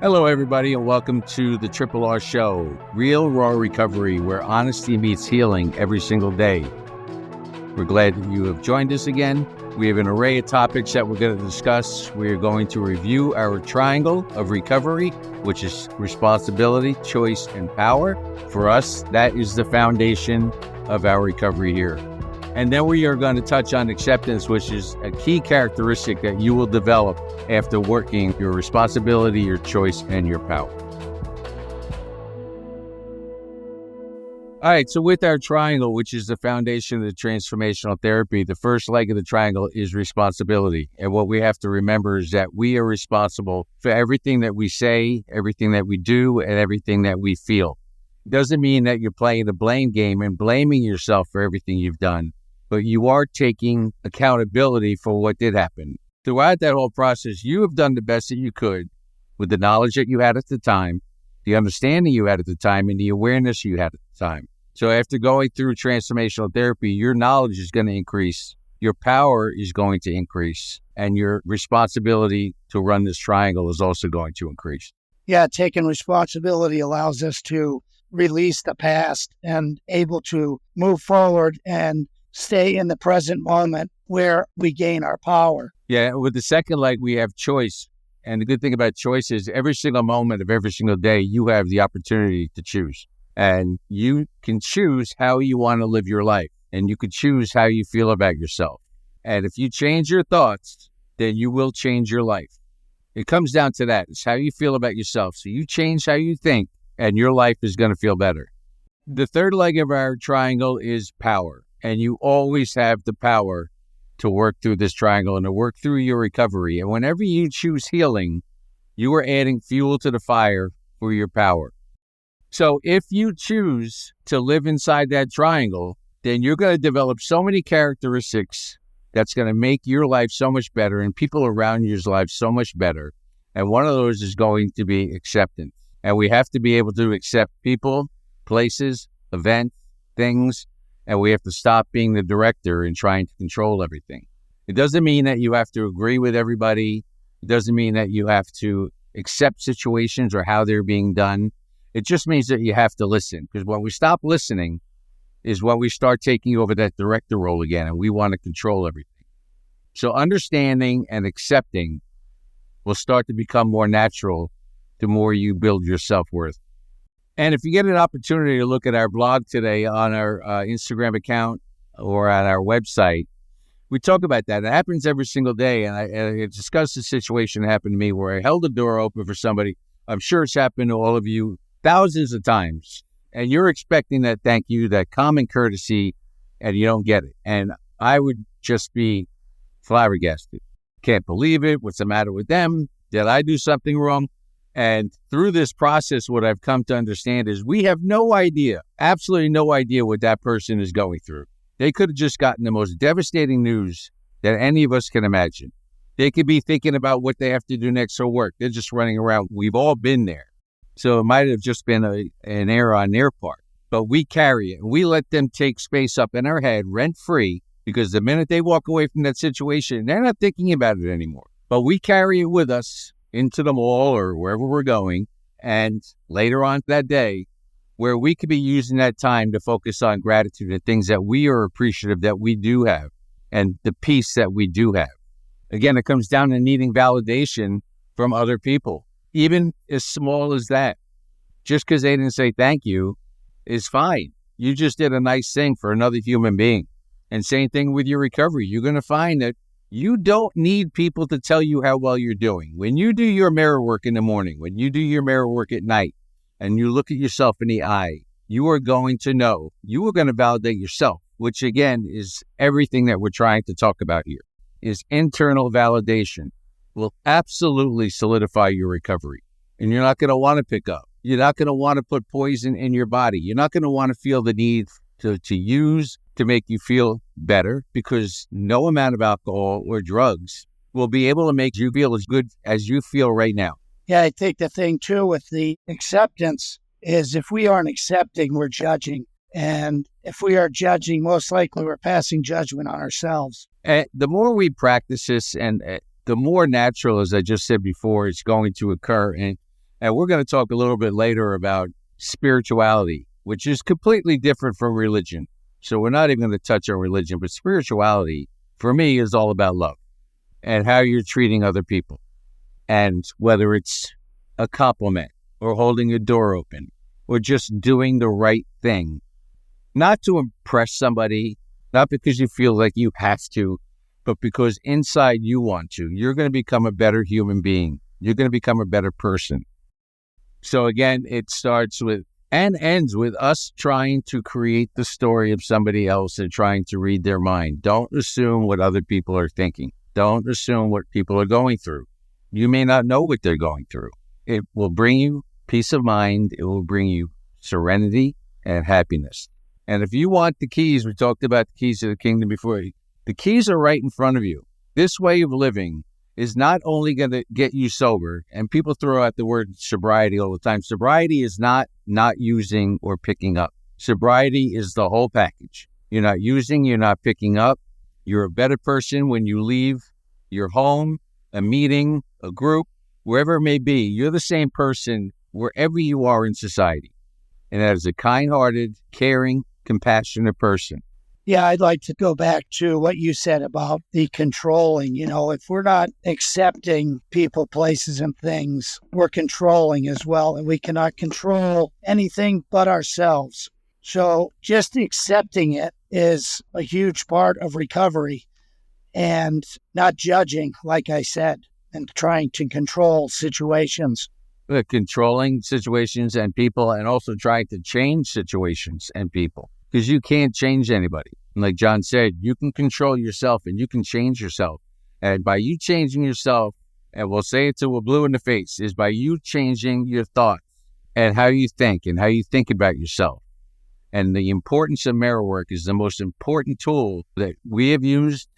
Hello, everybody, and welcome to the Triple R Show, Real Raw Recovery, where honesty meets healing every single day. We're glad that you have joined us again. We have an array of topics that we're going to discuss. We are going to review our triangle of recovery, which is responsibility, choice, and power. For us, that is the foundation of our recovery here. And then we are going to touch on acceptance, which is a key characteristic that you will develop after working your responsibility, your choice, and your power. All right, so with our triangle, which is the foundation of the transformational therapy, the first leg of the triangle is responsibility. And what we have to remember is that we are responsible for everything that we say, everything that we do, and everything that we feel. It doesn't mean that you're playing the blame game and blaming yourself for everything you've done, but you are taking accountability for what did happen. Throughout that whole process, you have done the best that you could with the knowledge that you had at the time, the understanding you had at the time, and the awareness you had at the time. So after going through transformational therapy, your knowledge is going to increase, your power is going to increase, and your responsibility to run this triangle is also going to increase. Yeah, taking responsibility allows us to release the past and able to move forward and stay in the present moment where we gain our power. Yeah, with the second leg, we have choice. And the good thing about choice is every single moment of every single day, you have the opportunity to choose. And you can choose how you want to live your life. And you can choose how you feel about yourself. And if you change your thoughts, then you will change your life. It comes down to that. It's how you feel about yourself. So you change how you think, and your life is going to feel better. The third leg of our triangle is power. And you always have the power to work through this triangle and to work through your recovery. And whenever you choose healing, you are adding fuel to the fire for your power. So if you choose to live inside that triangle, then you're going to develop so many characteristics that's going to make your life so much better and people around your's life so much better. And one of those is going to be acceptance. And we have to be able to accept people, places, events, things, and we have to stop being the director and trying to control everything. It doesn't mean that you have to agree with everybody. It doesn't mean that you have to accept situations or how they're being done. It just means that you have to listen. Because when we stop listening is when we start taking over that director role again, and we want to control everything. So understanding and accepting will start to become more natural the more you build your self-worth. And if you get an opportunity to look at our blog today on our Instagram account or on our website, we talk about that. It happens every single day. And I discussed a situation that happened to me where I held the door open for somebody. I'm sure it's happened to all of you thousands of times. And you're expecting that thank you, that common courtesy, and you don't get it. And I would just be flabbergasted. Can't believe it. What's the matter with them? Did I do something wrong? And through this process, what I've come to understand is we have no idea, absolutely no idea what that person is going through. They could have just gotten the most devastating news that any of us can imagine. They could be thinking about what they have to do next for work. They're just running around. We've all been there. So it might have just been an error on their part. But we carry it. We let them take space up in our head rent-free because the minute they walk away from that situation, they're not thinking about it anymore. But we carry it with us into the mall or wherever we're going, and later on that day, where we could be using that time to focus on gratitude and things that we are appreciative that we do have, and the peace that we do have. Again, it comes down to needing validation from other people, even as small as that. Just because they didn't say thank you is fine. You just did a nice thing for another human being. And same thing with your recovery. You're going to find that you don't need people to tell you how well you're doing. When you do your mirror work in the morning, when you do your mirror work at night, and you look at yourself in the eye, you are going to know, you are going to validate yourself, which again is everything that we're trying to talk about here, is internal validation will absolutely solidify your recovery. And you're not going to want to pick up. You're not going to want to put poison in your body. You're not going to want to feel the need to use to make you feel better, because no amount of alcohol or drugs will be able to make you feel as good as you feel right now. Yeah, I think the thing too with the acceptance is if we aren't accepting, we're judging. And if we are judging, most likely we're passing judgment on ourselves. And the more we practice this, and the more natural, as I just said before, it's going to occur. And And we're going to talk a little bit later about spirituality, which is completely different from religion. So we're not even going to touch on religion, but spirituality for me is all about love and how you're treating other people. And whether it's a compliment or holding a door open or just doing the right thing, not to impress somebody, not because you feel like you have to, but because inside you want to. You're going to become a better human being. You're going to become a better person. So again, it starts with and ends with us trying to create the story of somebody else and trying to read their mind. Don't assume what other people are thinking. Don't assume what people are going through. You may not know what they're going through. It will bring you peace of mind. It will bring you serenity and happiness. And if you want the keys, we talked about the keys to the kingdom before. The keys are right in front of you. This way of living is not only going to get you sober, and people throw out the word sobriety all the time. Sobriety is not using or picking up. Sobriety is the whole package. You're not using, you're not picking up. You're a better person when you leave your home, a meeting, a group, wherever it may be. You're the same person wherever you are in society. And that is a kind-hearted, caring, compassionate person. Yeah, I'd like to go back to what you said about the controlling. If we're not accepting people, places, and things, we're controlling as well. And we cannot control anything but ourselves. So just accepting it is a huge part of recovery and not judging, like I said, and trying to control situations. Controlling situations and people, and also trying to change situations and people. Because you can't change anybody. And like John said, you can control yourself and you can change yourself. And by you changing yourself, and we'll say it till we're blue in the face, is by you changing your thoughts and how you think about yourself. And the importance of mirror work is the most important tool that we have used.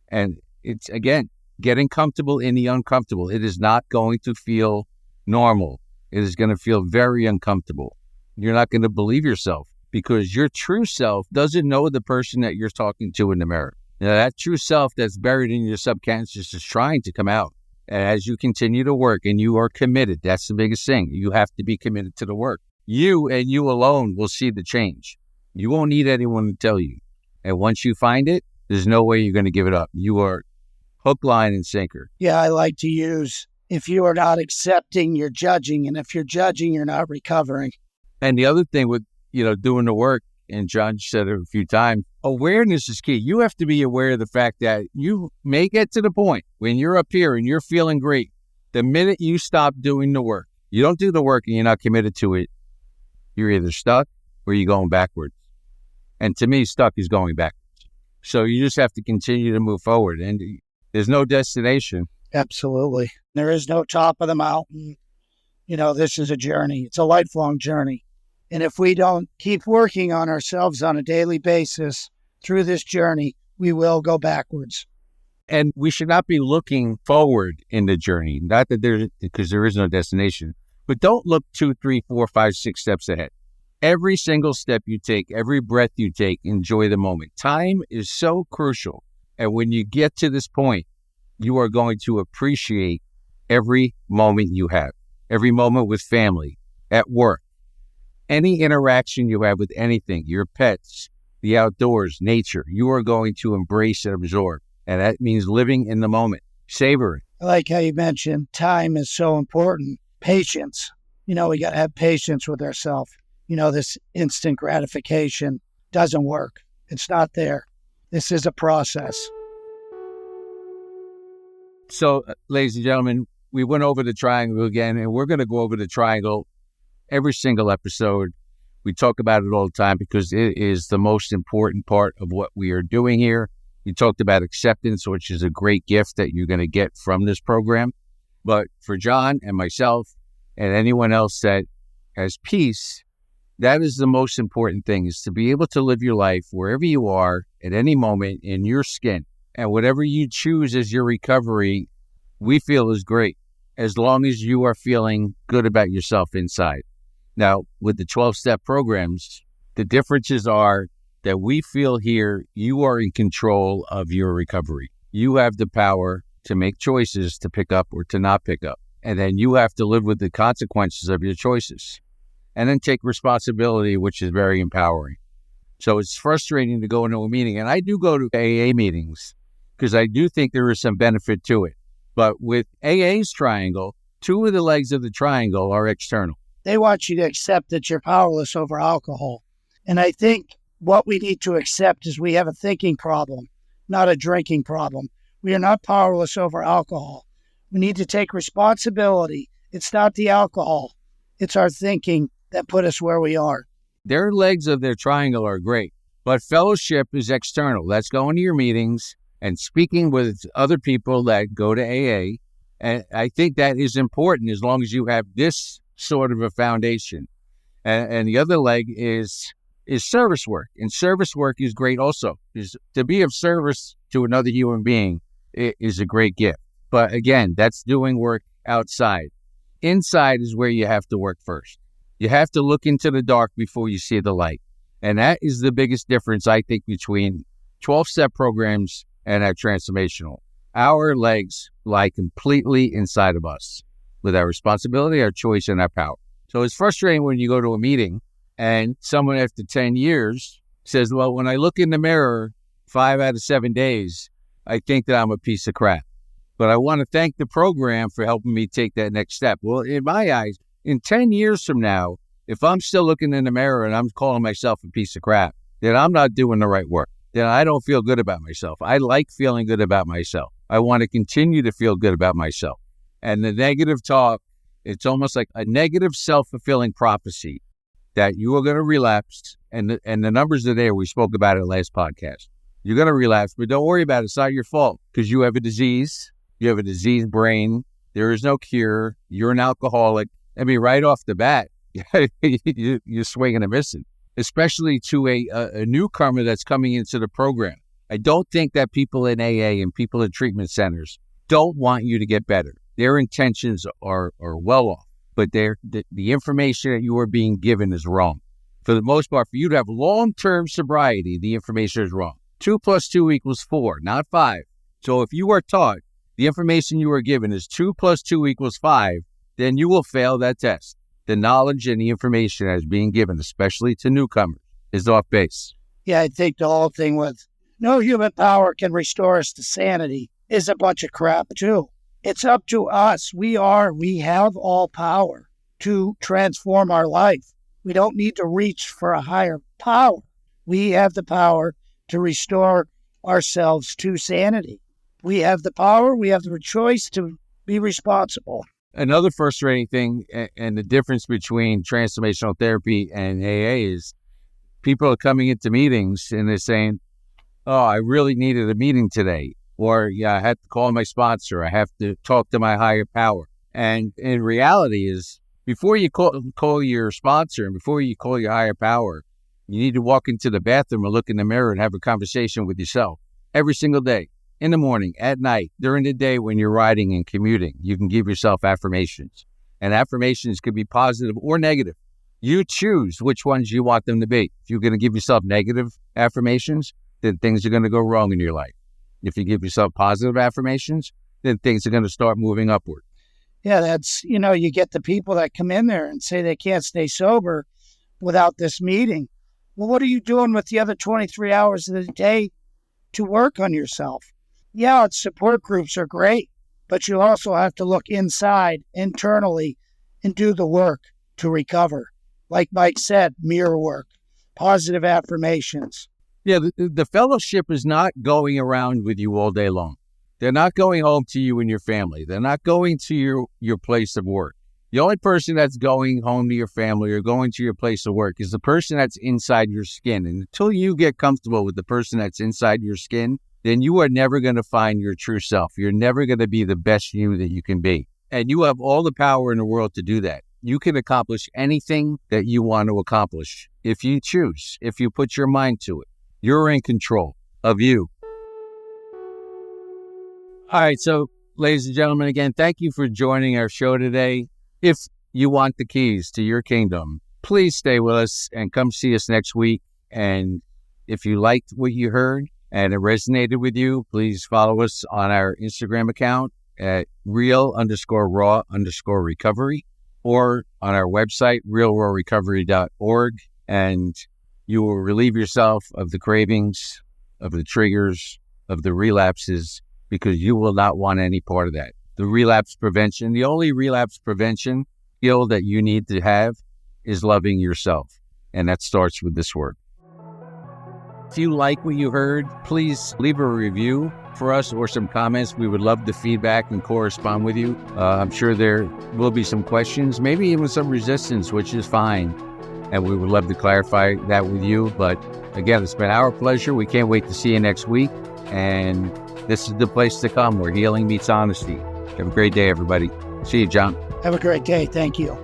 And it's, again, getting comfortable in the uncomfortable. It is not going to feel normal. It is going to feel very uncomfortable. You're not going to believe yourself, because your true self doesn't know the person that you're talking to in the mirror. Now, that true self that's buried in your subconscious is trying to come out. And as you continue to work and you are committed, that's the biggest thing. You have to be committed to the work. You and you alone will see the change. You won't need anyone to tell you. And once you find it, there's no way you're going to give it up. You are hook, line, and sinker. Yeah, I like to use, if you are not accepting, you're judging. And if you're judging, you're not recovering. And the other thing with doing the work, and John said it a few times, awareness is key. You have to be aware of the fact that you may get to the point when you're up here and you're feeling great. The minute you stop doing the work, you don't do the work and you're not committed to it, you're either stuck or you're going backwards. And to me, stuck is going backwards. So you just have to continue to move forward. And there's no destination. Absolutely. There is no top of the mountain. This is a journey. It's a lifelong journey. And if we don't keep working on ourselves on a daily basis through this journey, we will go backwards. And we should not be looking forward in the journey, not that because there is no destination, but don't look 2, 3, 4, 5, 6 steps ahead. Every single step you take, every breath you take, enjoy the moment. Time is so crucial. And when you get to this point, you are going to appreciate every moment you have, every moment with family, at work. Any interaction you have with anything, your pets, the outdoors, nature, you are going to embrace and absorb. And that means living in the moment, savor it. I like how you mentioned time is so important. Patience. We got to have patience with ourselves. This instant gratification doesn't work. It's not there. This is a process. So, ladies and gentlemen, we went over the triangle again, and we're going to go over the triangle every single episode. We talk about it all the time because it is the most important part of what we are doing here. We talked about acceptance, which is a great gift that you're going to get from this program. But for John and myself and anyone else that has peace, that is the most important thing, is to be able to live your life wherever you are at any moment in your skin. And whatever you choose as your recovery, we feel is great, as long as you are feeling good about yourself inside. Now, with the 12-step programs, the differences are that we feel here you are in control of your recovery. You have the power to make choices to pick up or to not pick up. And then you have to live with the consequences of your choices and then take responsibility, which is very empowering. So it's frustrating to go into a meeting. And I do go to AA meetings because I do think there is some benefit to it. But with AA's triangle, two of the legs of the triangle are external. They want you to accept that you're powerless over alcohol. And I think what we need to accept is we have a thinking problem, not a drinking problem. We are not powerless over alcohol. We need to take responsibility. It's not the alcohol. It's our thinking that put us where we are. Their legs of their triangle are great, but fellowship is external. That's going to your meetings and speaking with other people that go to AA. And I think that is important as long as you have this sort of a foundation. And the other leg is service work. And service work is great also. Is to be of service to another human being is a great gift. But again, that's doing work outside. Inside is where you have to work first. You have to look into the dark before you see the light. And that is the biggest difference, I think, between 12-step programs and our transformational. Our legs lie completely inside of us with our responsibility, our choice, and our power. So it's frustrating when you go to a meeting and someone after 10 years says, well, when I look in the mirror 5 out of 7 days, I think that I'm a piece of crap. But I want to thank the program for helping me take that next step. Well, in my eyes, in 10 years from now, if I'm still looking in the mirror and I'm calling myself a piece of crap, then I'm not doing the right work. Then I don't feel good about myself. I like feeling good about myself. I want to continue to feel good about myself. And the negative talk, it's almost like a negative self-fulfilling prophecy that you are going to relapse. And the numbers are there. We spoke about it last podcast. You're going to relapse, but don't worry about it. It's not your fault because you have a disease. You have a diseased brain. There is no cure. You're an alcoholic. I mean, right off the bat, you're swinging and missing, especially to a newcomer that's coming into the program. I don't think that people in AA and people in treatment centers don't want you to get better. Their intentions are well off, but the information that you are being given is wrong. For the most part, for you to have long-term sobriety, the information is wrong. 2 + 2 = 4, not 5. So if you are taught the information you are given is 2 + 2 = 5, then you will fail that test. The knowledge and the information that is being given, especially to newcomers, is off base. Yeah, I think the whole thing with no human power can restore us to sanity is a bunch of crap, too. It's up to us. We have all power to transform our life. We don't need to reach for a higher power. We have the power to restore ourselves to sanity. We have the power. We have the choice to be responsible. Another frustrating thing, and the difference between transformational therapy and AA is people are coming into meetings and they're saying, oh, I really needed a meeting today. Or, yeah, I had to call my sponsor. I have to talk to my higher power. And in reality is before you call your sponsor and before you call your higher power, you need to walk into the bathroom and look in the mirror and have a conversation with yourself every single day. In the morning, at night, during the day when you're riding and commuting, you can give yourself affirmations. And affirmations could be positive or negative. You choose which ones you want them to be. If you're going to give yourself negative affirmations, then things are going to go wrong in your life. If you give yourself positive affirmations, then things are going to start moving upward. Yeah, that's, you get the people that come in there and say they can't stay sober without this meeting. Well, what are you doing with the other 23 hours of the day to work on yourself? Yeah, support groups are great, but you also have to look inside, internally, and do the work to recover. Like Mike said, mirror work, positive affirmations. Yeah, the fellowship is not going around with you all day long. They're not going home to you and your family. They're not going to your place of work. The only person that's going home to your family or going to your place of work is the person that's inside your skin. And until you get comfortable with the person that's inside your skin, then you are never going to find your true self. You're never going to be the best you that you can be. And you have all the power in the world to do that. You can accomplish anything that you want to accomplish if you choose, if you put your mind to it. You're in control of you. All right. So, ladies and gentlemen, again, thank you for joining our show today. If you want the keys to your kingdom, please stay with us and come see us next week. And if you liked what you heard and it resonated with you, please follow us on our Instagram account at real_raw_recovery or on our website, realrawrecovery.org. And you will relieve yourself of the cravings, of the triggers, of the relapses, because you will not want any part of that. The relapse prevention, the only relapse prevention skill that you need to have is loving yourself. And that starts with this work. If you like what you heard, please leave a review for us or some comments. We would love the feedback and correspond with you. I'm sure there will be some questions, maybe even some resistance, which is fine. And we would love to clarify that with you. But again, it's been our pleasure. We can't wait to see you next week. And this is the place to come where healing meets honesty. Have a great day, everybody. See you, John. Have a great day. Thank you.